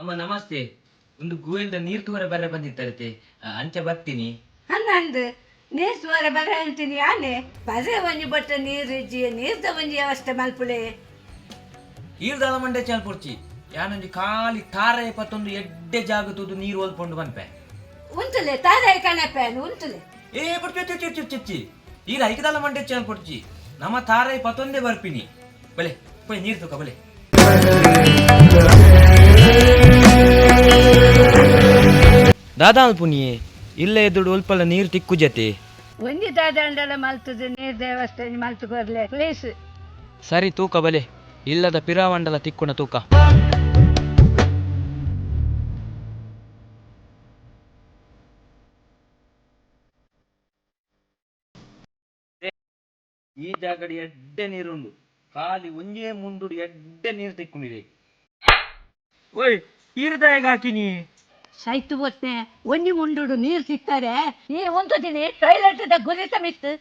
ಅಮ್ಮ ನಮಸ್ತೆ. ಒಂದು ಗೂವಿಂದ ನೀರು ತೂರ ಬರ ಬಂದಿತ್ತರತೆ, ಅಂಚೆ ಬರ್ತೀನಿ. ಹನ್ನೊಂದು ನೀರು ಸುಮಾರು ಬರ ಅಂತೀನಿ ಆನೆ ಬರೆ ಒಂಜಿ ಬಟ್ಟ ನೀರು ಇಜ್ಜಿ ನೀರ್ದ ಒಂಜಿ ಅವಸ್ಥೆ ಮಲ್ಪುಲೆ ಈರ್ದಾಲ ಮಂಡೆ ಚಾಲ್ಪುರ್ಚಿ ಯಾನೊಂಜಿ ಖಾಲಿ ತಾರ 21 ಎಡ್ಡೆ ಜಾಗತುದು ನೀರು ಒಲ್ಪೊಂಡು ಬನ್ಪೆ ಉಂಟುಲೆ ತಾರಾಯಿ ಕಣಪೇನು ಉಂಟುಲೆ ಏ ಪುಚ್ಚಿ ಈಗ ಐಕದಾಲ ಮಂಡೆ ಚಾಲ್ಪುರ್ಚಿ ನಮ್ಮ ತಾರ 21 ಬರ್ಪಿನಿ ಬಲೆ ಪೋಯ್ ನೀರು ತೂಕ ಬಲೆ. ದಾದಾ ಅಲ್ಪುನಿಯೇ ಇಲ್ಲ ಎದುಡು ಒಲ್ಪಲ್ಲ ನೀರು ತಿಕ್ಕು ಜತೆ ಒಂಜಿ ದಾದಂಡಲ ಮಲ್ತುದು ನೀರು ದೇವಸ್ಥೆ ಮಲ್ತು ಕೊರ್ಲೆ ಪ್ಲೇಸ್ ಸರಿ ತೂಕ ಬಲೆ ಇಲ್ಲದ ಪಿರಾವಂಡಲ ತಿಕ್ಕುನ ತೂಕ. ಈ ಜಾಗಡಿ ಎಡ್ಡೆ ನೀರುಂಡು ಖಾಲಿ ಒಂಜೇ ಮುಂದುಡು ಎಡ್ಡೆ ನೀರು ತಿಕ್ಕೊಂಡಿದೆ. ಓಯ್ ಈರ್ದಾಯಗ ಹಾಕಿನಿ ಸೈತು ಬೊತ್ನೆ ಒಂಜಿ ಮುಂಡುಡು ನೀರು ಸಿಕ್ತಾರೆ ನೀರು ಉಂಟುದಿನಿ ಟಾಯ್ಲೆಟ್ ಗುರಿತ ಮಿತ್ತು